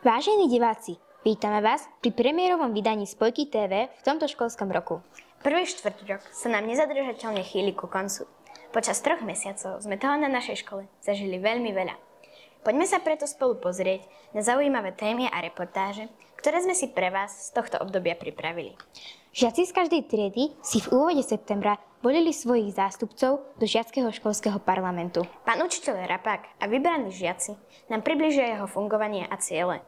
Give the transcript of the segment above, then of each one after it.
Vážení diváci, vítame vás pri premiérovom vydaní Spojky TV v tomto školskom roku. Prvý štvrťrok sa nám nezadržateľne chýli ku koncu. Počas 3 mesiacov sme toho na našej škole zažili veľmi veľa. Poďme sa preto spolu pozrieť na zaujímavé témy a reportáže, ktoré sme si pre vás z tohto obdobia pripravili. Žiaci z každej triedy si v úvode septembra volili svojich zástupcov do žiackého školského parlamentu. Pán učiteľ Rapák a vybraní žiaci nám približia jeho fungovanie a ciele.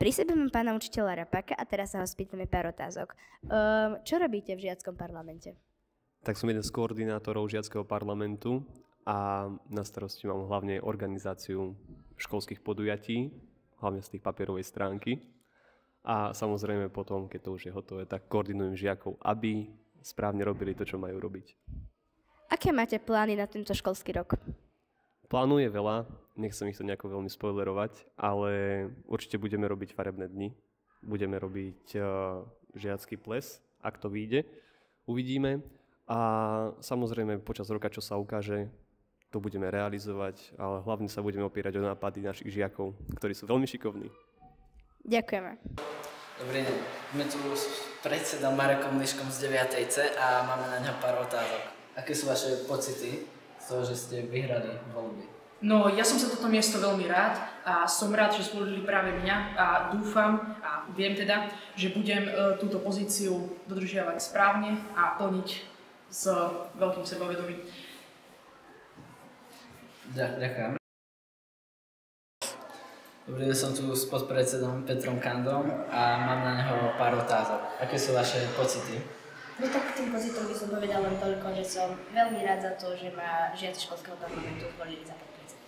Pri sebe mám pána učiteľa Rapáka a teraz sa ho spýtame pár otázok. Čo robíte v žiackom parlamente? Tak som jeden z koordinátorov žiackého parlamentu a na starosti mám hlavne organizáciu školských podujatí, hlavne z tých papierovej stránky. A samozrejme potom, keď to už je hotové, tak koordinujem žiakov, aby správne robili to, čo majú robiť. Aké máte plány na tento školský rok? Plánu je veľa, nechcem ich to nejako veľmi spoilerovať, ale určite budeme robiť farebné dni. Budeme robiť žiacky ples, ak to vyjde. Uvidíme. A samozrejme počas roka, čo sa ukáže, to budeme realizovať, ale hlavne sa budeme opierať o nápady našich žiakov, ktorí sú veľmi šikovní. Ďakujeme. Dobrý deň. Sme tu s predsedom Marekom Liškom z 9C a máme na ňa pár otázok. Aké sú vaše pocity z toho, že ste vyhrali voľby? No, ja som za toto miesto veľmi rád a som rád, že zvolili práve mňa a dúfam a viem teda, že budem túto pozíciu dodržiavať správne a plniť s veľkým sebavedomím. Ďakujem. Dobrý deň, som tu s podpredsedom Petrom Kandom a mám na neho pár otázok. Aké sú vaše pocity? No tak k tým pocitom by som povedal len toľko, že som veľmi rád za to, že ma žiaci školského parlamentu zvolili za podpredsedu.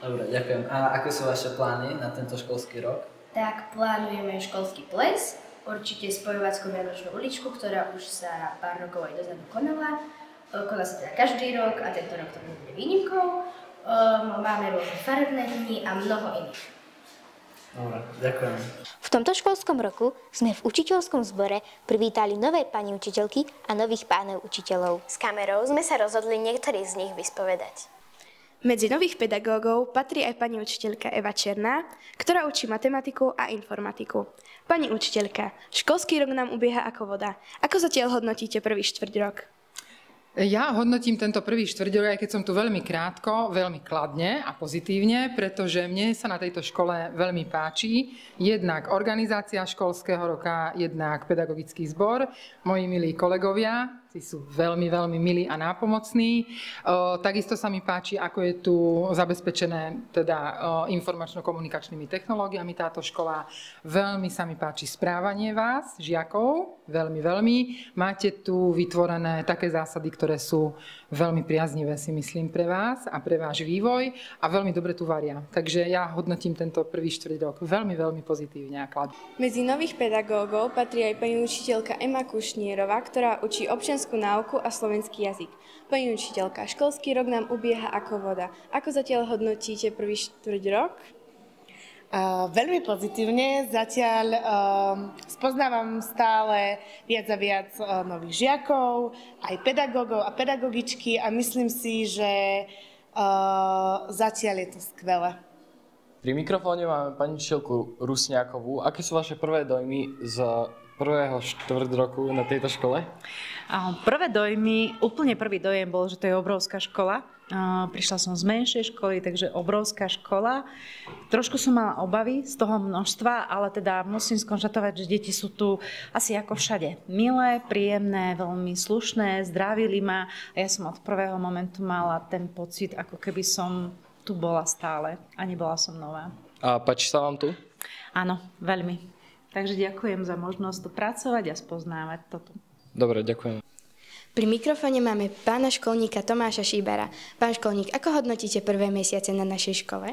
Dobre, ďakujem. A aké sú vaše plány na tento školský rok? Tak plánujeme školský ples, určite spojovackú vianočnú uličku, ktorá už sa pár rokov aj dozadu konala. Koná sa teda každý rok a tento rok to bude výnimkou. Máme rôzne farebné dni a mnoho iných. Dobre, ďakujem. V tomto školskom roku sme v učiteľskom zbore privítali nové pani učiteľky a nových pánov učiteľov. S kamerou sme sa rozhodli niektorých z nich vyspovedať. Medzi nových pedagógov patrí aj pani učiteľka Eva Černá, ktorá učí matematiku a informatiku. Pani učiteľka, školský rok nám ubieha ako voda. Ako zatiaľ hodnotíte prvý štvrťrok? Ja hodnotím tento prvý štvrťrok, aj keď som tu veľmi krátko, veľmi kladne a pozitívne, pretože mne sa na tejto škole veľmi páči. Jednak organizácia školského roka, jednak pedagogický zbor, moji milí kolegovia, tí sú veľmi, veľmi milí a nápomocní. Takisto sa mi páči, ako je tu zabezpečené teda informačno-komunikačnými technológiami táto škola. Veľmi sa mi páči správanie vás, žiakov, veľmi, veľmi. Máte tu vytvorené také zásady, ktoré sú veľmi priaznivé, si myslím, pre vás a pre váš vývoj a veľmi dobre tu varia. Takže ja hodnotím tento prvý štvrťrok veľmi, veľmi pozitívne a kladne. Medzi nových pedagógov patrí aj pani učiteľka Ema Kušnierová, ktorá učí občiansku náuku a slovenský jazyk. Pani učiteľka, školský rok nám ubieha ako voda. Ako zatiaľ hodnotíte prvý štvrťrok? Veľmi pozitívne. Zatiaľ spoznávam stále viac a viac nových žiakov, aj pedagógov a pedagogičky a myslím si, že zatiaľ je to skvelé. Pri mikrofóne máme pani učiteľku Rusňákovú. Aké sú vaše prvé dojmy z prvého štvrť roku na tejto škole? Prvé dojmy, úplne prvý dojem bol, že to je obrovská škola. Prišla som z menšej školy, takže obrovská škola. Trošku som mala obavy z toho množstva, ale teda musím skonštatovať, že deti sú tu asi ako všade. Milé, príjemné, veľmi slušné, zdravili ma a ja som od prvého momentu mala ten pocit, ako keby som tu bola stále a nebola som nová. A páči sa vám tu? Áno, veľmi. Takže ďakujem za možnosť tu pracovať a spoznávať toto. Dobre, ďakujem. Pri mikrofóne máme pána školníka Tomáša Šíbara. Pán školník, ako hodnotíte prvé mesiace na našej škole?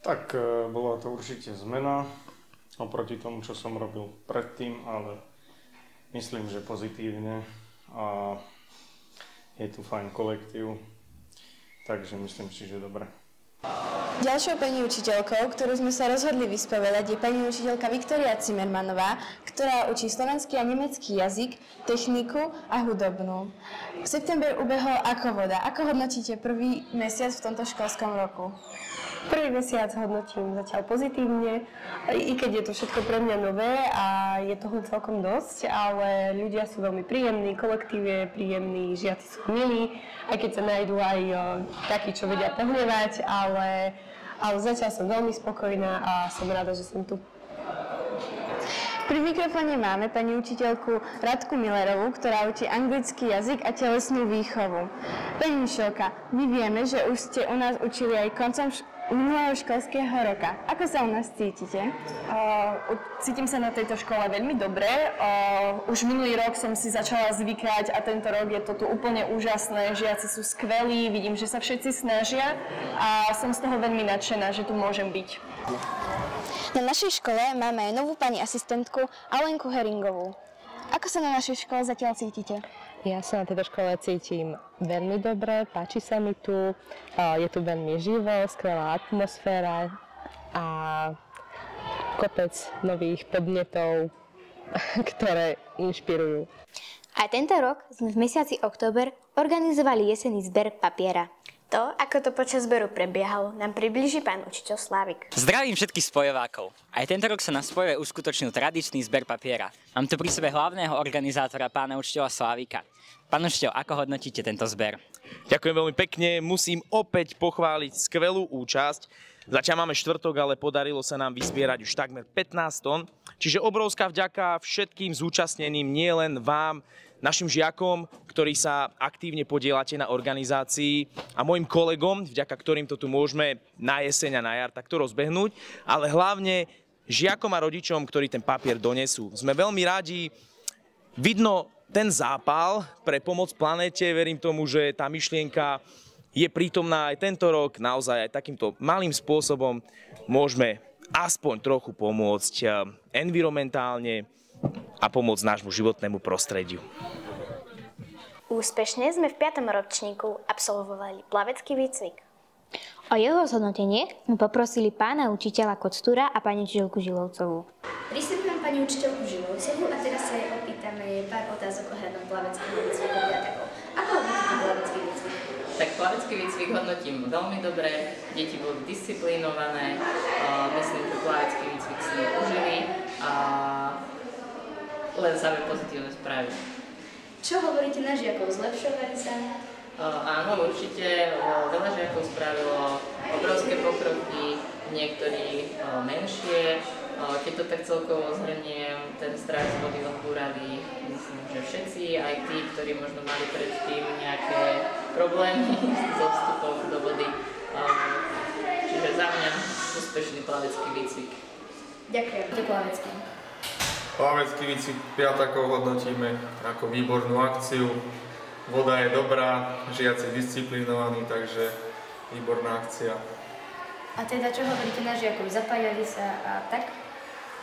Tak, bola to určite zmena oproti tomu, čo som robil predtým, ale myslím, že pozitívne a je tu fajn kolektív, takže myslím si, že dobre. Ďalšou pani učiteľkou, ktorú sme sa rozhodli vyspovedať, je pani učiteľka Viktória Cimermanová, ktorá učí slovenský a nemecký jazyk, techniku a hudobnú. September ubehol ako voda. Ako hodnotíte prvý mesiac v tomto školskom roku? Prvý mesiac hodnotím zatiaľ pozitívne, i keď je to všetko pre mňa nové a je toho celkom dosť, ale ľudia sú veľmi príjemní, kolektív je príjemný, žiaci sú milí, aj keď sa nájdú aj takí, čo vedia pohnevať, ale zatiaľ som veľmi spokojná a som rada, že som tu. Pri mikrofóne máme pani učiteľku Radku Millerovú, ktorá učí anglický jazyk a telesnú výchovu. Pani Mišelka, my vieme, že už ste u nás učili aj koncom minulého školského roka. Ako sa u nás cítite? Cítim sa na tejto škole veľmi dobre. Už minulý rok som si začala zvykať a tento rok je to tu úplne úžasné. Žiaci sú skvelí, vidím, že sa všetci snažia a som z toho veľmi nadšená, že tu môžem byť. Na našej škole máme aj novú pani asistentku Alenku Heringovú. Ako sa na našej škole zatiaľ cítite? Ja sa na tejto škole cítim veľmi dobre, páči sa mi tu, je tu veľmi živo, skvelá atmosféra a kopec nových podnetov, ktoré inšpirujú. Aj tento rok sme v mesiaci október organizovali jesenný zber papiera. To, ako to počas zberu prebiehalo, nám priblíži pán učiteľ Slávik. Zdravím všetkých spojovákov. Aj tento rok sa na spojove uskutočnil tradičný zber papiera. Mám tu pri sebe hlavného organizátora pána učiteľa Slávika. Pán učiteľ, ako hodnotíte tento zber? Ďakujem veľmi pekne. Musím opäť pochváliť skvelú účasť. Zatiaľ máme štvrtok, ale podarilo sa nám vyzbierať už takmer 15 tón. Čiže obrovská vďaka všetkým zúčastneným, nielen vám, našim žiakom, ktorí sa aktívne podieľate na organizácii a mojim kolegom, vďaka ktorým to tu môžeme na jeseň a na jar takto rozbehnúť, ale hlavne žiakom a rodičom, ktorí ten papier donesú. Sme veľmi radi, vidno ten zápal pre pomoc planéte, verím tomu, že tá myšlienka je prítomná aj tento rok, naozaj aj takýmto malým spôsobom môžeme aspoň trochu pomôcť environmentálne a pomôcť nášmu životnému prostrediu. Úspešne sme v 5. ročníku absolvovali plavecký výcvik. O jeho zhodnotenie sme poprosili pána učiteľa Koctúra a pani učiteľku Žilovcovú. Pristupujem pani učiteľku Žilovcovú a teraz sa jej opýtame pár otázok ohľadom plaveckého výcviku piatakov. Ako hodnotíte plavecký výcvik? Tak plavecký výcvik hodnotím veľmi dobre, deti boli disciplinované, myslím, že plavecký výcvik si užili a len samé pozitívne správy. Čo hovoríte na žiakov? Zlepšovali sa? Áno, určite. Veľa žiakov spravilo obrovské pokroky, niektorí menšie. Keď to tak celkovo zhrniem, ten strach z vody odbúrali, myslím, že všetci, aj tí, ktorí možno mali predtým nejaké problémy so vstupom do vody. Čiže za mňa úspešný plavecký výcvik. Ďakujem. To plavecký. Plavecký výcvik piatakov hodnotíme ako výbornú akciu. Voda je dobrá, žiaci disciplinovaní, takže výborná akcia. A teda čo hovoríte na žiakov? Zapájali sa a tak?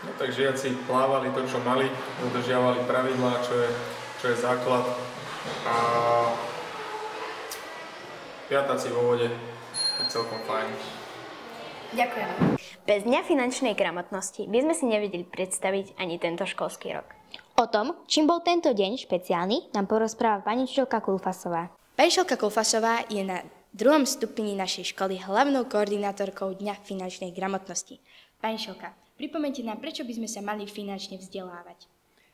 No tak žiaci plávali to, čo mali, dodržiavali pravidlá, čo je základ. A piatáci vo vode je celkom fajn. Ďakujem. Bez Dňa finančnej gramotnosti by sme si nevedeli predstaviť ani tento školský rok. O tom, čím bol tento deň špeciálny, nám porozpráva pani učiteľka Kulfasová. Pani učiteľka Kulfasová je na 2. stupni našej školy hlavnou koordinátorkou Dňa finančnej gramotnosti. Pani učiteľka, pripomeňte nám, prečo by sme sa mali finančne vzdelávať.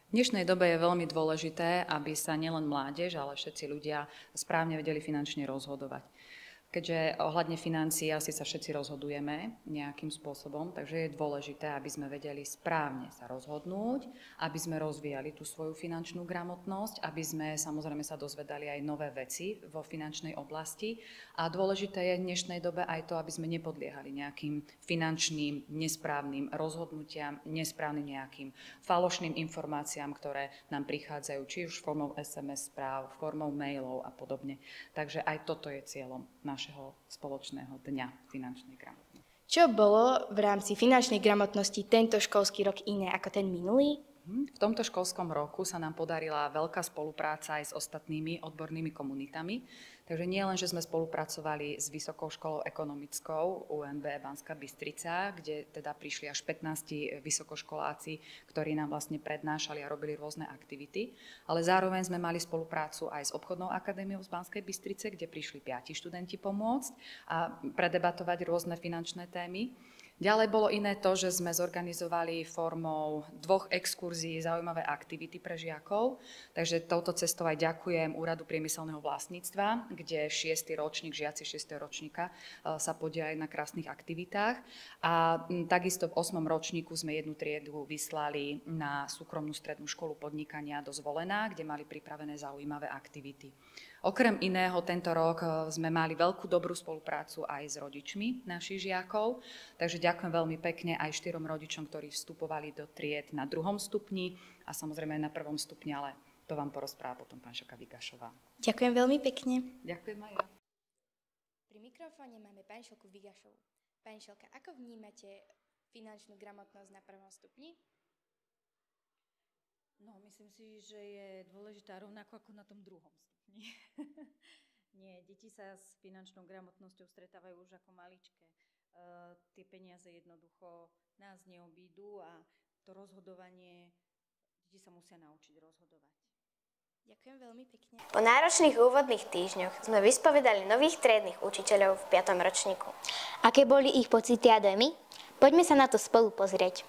V dnešnej dobe je veľmi dôležité, aby sa nielen mládež, ale všetci ľudia správne vedeli finančne rozhodovať. Keďže ohľadne financií asi sa všetci rozhodujeme nejakým spôsobom, takže je dôležité, aby sme vedeli správne sa rozhodnúť, aby sme rozvíjali tú svoju finančnú gramotnosť, aby sme samozrejme sa dozvedali aj nové veci vo finančnej oblasti. A dôležité je v dnešnej dobe aj to, aby sme nepodliehali nejakým finančným nesprávnym rozhodnutiam, nesprávnym nejakým falošným informáciám, ktoré nám prichádzajú, či už formou SMS správ, formou mailov a podobne. Takže aj toto je cieľom našeho spoločného dňa finančnej gramotnosti. Čo bolo v rámci finančnej gramotnosti tento školský rok iné ako ten minulý? V tomto školskom roku sa nám podarila veľká spolupráca aj s ostatnými odbornými komunitami. Takže nie len, že sme spolupracovali s Vysokou školou ekonomickou UNB Banská Bystrica, kde teda prišli až 15 vysokoškoláci, ktorí nám vlastne prednášali a robili rôzne aktivity, ale zároveň sme mali spoluprácu aj s obchodnou akadémiou z Banskej Bystrice, kde prišli 5 študenti pomôcť a predebatovať rôzne finančné témy. Ďalej bolo iné to, že sme zorganizovali formou 2 exkurzií zaujímavé aktivity pre žiakov. Takže touto cestou aj ďakujem Úradu priemyselného vlastníctva, kde 6. ročník, žiaci 6. ročníka sa podielajú na krásnych aktivitách. A takisto v 8. ročníku sme jednu triedu vyslali na súkromnú strednú školu podnikania do Zvolená, kde mali pripravené zaujímavé aktivity. Okrem iného, tento rok sme mali veľkú dobrú spoluprácu aj s rodičmi našich žiakov, takže ďakujem veľmi pekne aj 4 rodičom, ktorí vstupovali do tried na 2. stupni a samozrejme na 1. stupni, ale to vám porozpráva potom pán Šoka Vigašová. Ďakujem veľmi pekne. Ďakujem aj ja. Pri mikrofóne máme pani Šelku Vigašovú. Pani Šelka, ako vnímate finančnú gramotnosť na 1. stupni? No, myslím si, že je dôležitá rovnako ako na tom 2. stupni. Nie, deti sa s finančnou gramotnosťou stretávajú už ako maličké. Tie peniaze jednoducho nás neobídu a to rozhodovanie, deti sa musia naučiť rozhodovať. Ďakujem veľmi pekne. Po náročných úvodných týždňoch sme vyspovedali nových triednych učiteľov v 5. ročníku. Aké boli ich pocity a dojmy? Poďme sa na to spolu pozrieť.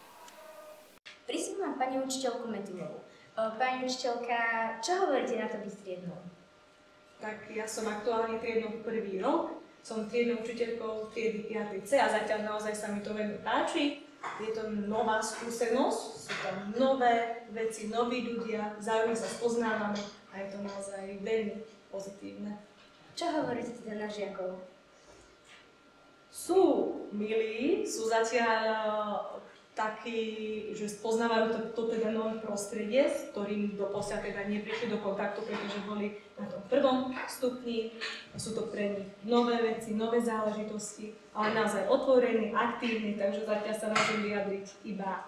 Prisúvam pani učiteľku Metulovú. Pani učiteľka, čo hovoríte na to byť triednou? Tak ja som aktuálne triednou 1. rok, som triednou učiteľkou triedy 5C a zatiaľ naozaj sa mi to veľmi páči. Je to nová skúsenosť, sú tam nové veci, noví ľudia, vzájomne sa spoznávame a je to naozaj veľmi pozitívne. Čo hovoríte teda na žiakov? Sú milí, sú zatiaľ takí, že spoznávajú to teda nové prostredie, s ktorým doposiaľ teda neprišli do kontaktu, pretože boli na tom 1. stupni. Sú to pre nich nové veci, nové záležitosti, ale naozaj otvorení, aktívni, takže zatiaľ sa môžem vyjadriť iba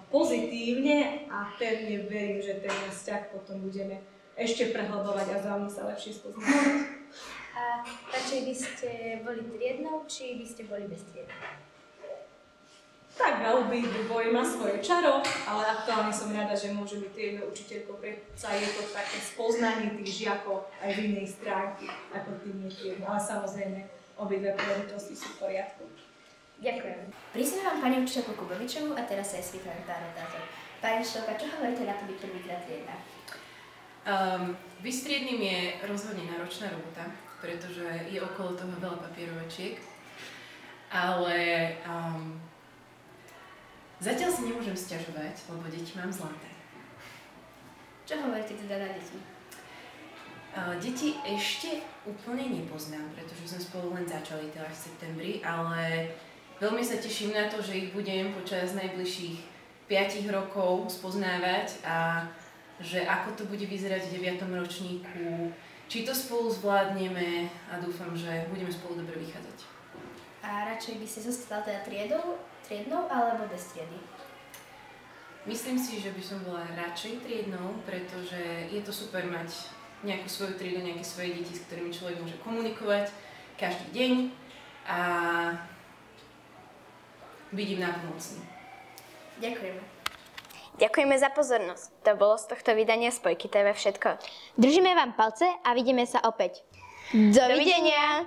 pozitívne a pevne verím, že ten vzťah potom budeme ešte prehlbovať a vzájomne sa lepšie spoznávať. A radšej by ste boli triednou, či by ste boli bez triedy? Tak, obidvoje má svoje čaro, ale aktuálne som rada, že môžem byť triednou učiteľkou, predsa je to také spoznanie tých žiakov aj v inej stránke, ako tým netriednou, ale samozrejme obidve príležitosti sú v poriadku. Ďakujem. Prisúvam pani učiteľku Kubovičovú a teraz sa aj spýtam pár otázok. Pani učiteľka, čo hovoríte na to byť prvýkrát triedna? Byť triednym je rozhodne náročná robota, pretože je okolo toho veľa papierovačiek, ale zatiaľ si nemôžem sťažovať, lebo deti mám zlaté. Čo hovoríte teda na deti? Deti ešte úplne nepoznám, pretože sme spolu len začali teraz v septembri, ale veľmi sa teším na to, že ich budem počas najbližších 5 rokov spoznávať a že ako to bude vyzerať v 9. ročníku, či to spolu zvládneme a dúfam, že budeme spolu dobre vychádzať. A radšej by ste zostala teda triednou alebo bez triedy? Myslím si, že by som bola radšej triednou, pretože je to super mať nejakú svoju triedu, nejaké svoje deti, s ktorými človek môže komunikovať každý deň a byť im nápomocný. Ďakujeme. Ďakujeme za pozornosť. To bolo z tohto vydania Spojky TV všetko. Držíme vám palce a vidíme sa opäť. Dovidenia!